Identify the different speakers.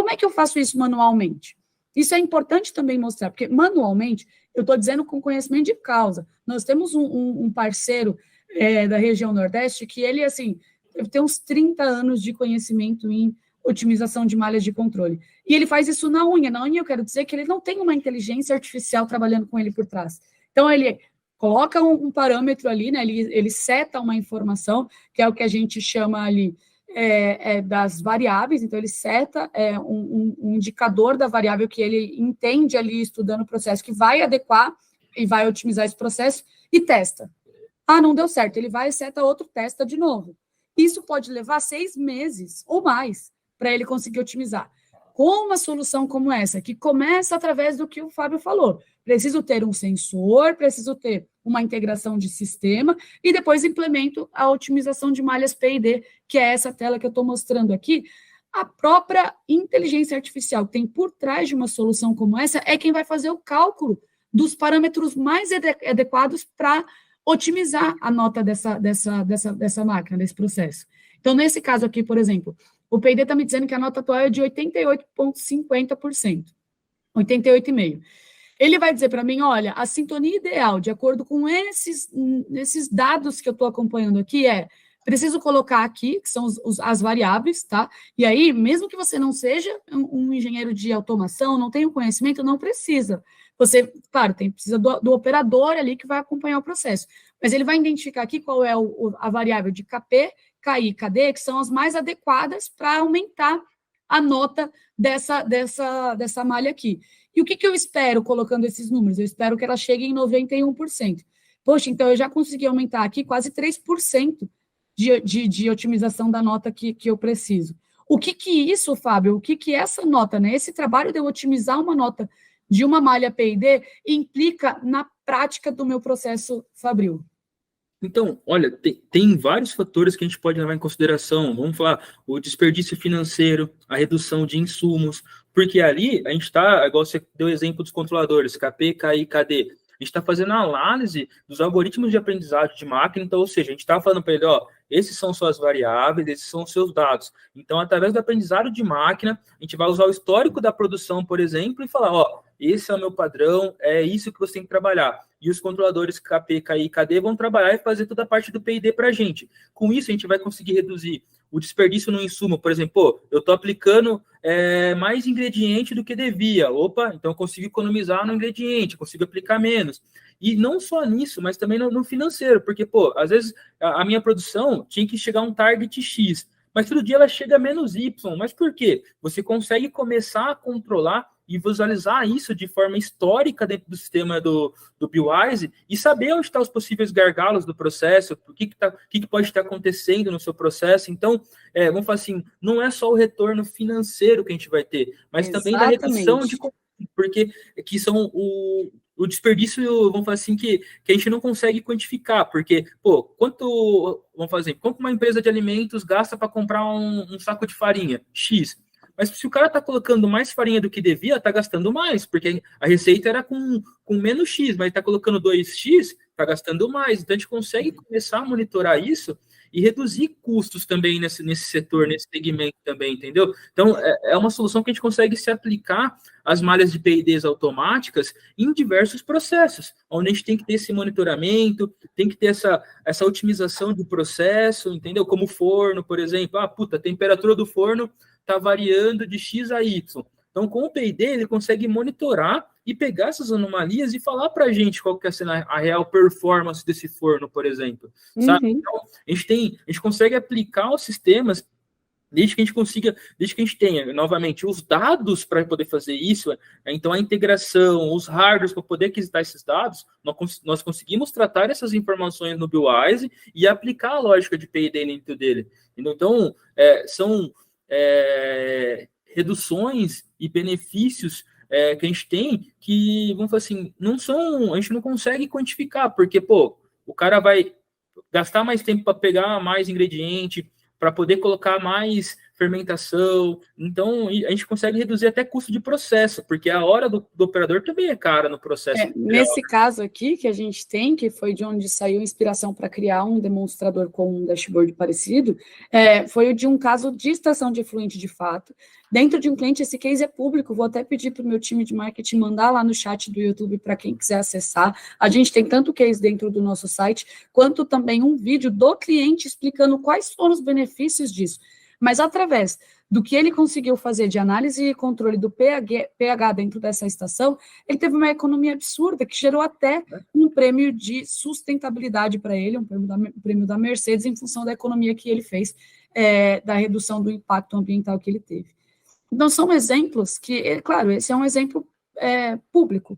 Speaker 1: como é que eu faço isso manualmente? Isso é importante também mostrar, porque manualmente, eu estou dizendo com conhecimento de causa. Nós temos um parceiro da região Nordeste que ele, assim, tem uns 30 anos de conhecimento em otimização de malhas de controle. E ele faz isso na unha. Na unha, eu quero dizer que ele não tem uma inteligência artificial trabalhando com ele por trás. Então, ele coloca um parâmetro ali, né? Ele seta uma informação, que é o que a gente chama ali das variáveis. Então, ele seta um indicador da variável que ele entende ali, estudando o processo, que vai adequar e vai otimizar esse processo, e testa. Ah, não deu certo. Ele vai, seta outro, testa de novo. Isso pode levar 6 meses ou mais para ele conseguir otimizar. Com uma solução como essa, que começa através do que o Fábio falou, preciso ter um sensor, preciso ter uma integração de sistema, e depois implemento a otimização de malhas P&D, que é essa tela que eu estou mostrando aqui. A própria inteligência artificial que tem por trás de uma solução como essa é quem vai fazer o cálculo dos parâmetros mais adequados para otimizar a nota dessa máquina, desse processo. Então, nesse caso aqui, por exemplo, o P&D está me dizendo que a nota atual é de 88,50%, 88,5%. Ele vai dizer para mim, olha, a sintonia ideal, de acordo com esses dados que eu estou acompanhando aqui, preciso colocar aqui, que são as variáveis, tá? E aí, mesmo que você não seja um engenheiro de automação, não tenha o conhecimento, não precisa. Você, claro, precisa do operador ali que vai acompanhar o processo. Mas ele vai identificar aqui qual é a variável de KP, KI e KD, que são as mais adequadas para aumentar a nota dessa malha aqui. E o que eu espero colocando esses números? Eu espero que ela chegue em 91%. Poxa, então eu já consegui aumentar aqui quase 3% de otimização da nota que eu preciso. O que isso, Fábio, o que essa nota, né? Esse trabalho de eu otimizar uma nota de uma malha P&D implica na prática do meu processo fabril?
Speaker 2: Então, olha, tem vários fatores que a gente pode levar em consideração. Vamos falar o desperdício financeiro, a redução de insumos, porque ali a gente está, igual você deu o exemplo dos controladores, KP, KI, KD, a gente está fazendo a análise dos algoritmos de aprendizagem de máquina, então, ou seja, a gente está falando para ele, ó, esses são suas variáveis, esses são os seus dados. Então, através do aprendizado de máquina, a gente vai usar o histórico da produção, por exemplo, e falar, ó, esse é o meu padrão, é isso que você tem que trabalhar. E os controladores KP, KI e KD vão trabalhar e fazer toda a parte do P&D para a gente. Com isso, a gente vai conseguir reduzir o desperdício no insumo. Por exemplo, eu estou aplicando mais ingrediente do que devia. Opa, então eu consigo economizar no ingrediente, consigo aplicar menos. E não só nisso, mas também no financeiro, porque, às vezes a minha produção tinha que chegar a um target X, mas todo dia ela chega a menos Y. Mas por quê? Você consegue começar a controlar e visualizar isso de forma histórica dentro do sistema do BioWise e saber onde estão os possíveis gargalos do processo, o que pode estar acontecendo no seu processo. Então, vamos falar assim, não é só o retorno financeiro que a gente vai ter, mas
Speaker 1: Exatamente.
Speaker 2: também da redução de... Porque que são o desperdício, vamos falar assim, que a gente não consegue quantificar, porque, quanto uma empresa de alimentos gasta para comprar um saco de farinha? X. Mas se o cara está colocando mais farinha do que devia, está gastando mais, porque a receita era com menos X, mas está colocando 2X, está gastando mais. Então, a gente consegue começar a monitorar isso e reduzir custos também nesse setor, nesse segmento também, entendeu? Então, é uma solução que a gente consegue se aplicar às malhas de P&Ds automáticas em diversos processos, onde a gente tem que ter esse monitoramento, tem que ter essa otimização do processo, entendeu? Como o forno, por exemplo. A temperatura do forno está variando de X a Y. Então, com o P&D, ele consegue monitorar e pegar essas anomalias e falar para a gente qual que é a real performance desse forno, por exemplo. Sabe? Então, a gente consegue aplicar os sistemas desde que a gente tenha, novamente, os dados para poder fazer isso. Então, a integração, os hardwares para poder aquisitar esses dados, nós conseguimos tratar essas informações no BioWise e aplicar a lógica de P&D dentro dele. Então, são reduções e benefícios que a gente tem que, vamos falar assim, a gente não consegue quantificar, porque, o cara vai gastar mais tempo para pegar mais ingrediente, para poder colocar mais fermentação. Então, a gente consegue reduzir até custo de processo, porque a hora do operador também é cara no processo.
Speaker 1: Nesse caso aqui, que a gente tem, que foi de onde saiu a inspiração para criar um demonstrador com um dashboard parecido, foi de um caso de estação de efluente de fato. Dentro de um cliente, esse case é público, vou até pedir para o meu time de marketing mandar lá no chat do YouTube para quem quiser acessar. A gente tem tanto case dentro do nosso site, quanto também um vídeo do cliente explicando quais foram os benefícios disso. Mas através do que ele conseguiu fazer de análise e controle do pH dentro dessa estação, ele teve uma economia absurda, que gerou até um prêmio de sustentabilidade para ele, um prêmio da Mercedes, em função da economia que ele fez, da redução do impacto ambiental que ele teve. Então, são exemplos que, claro, esse é um exemplo público,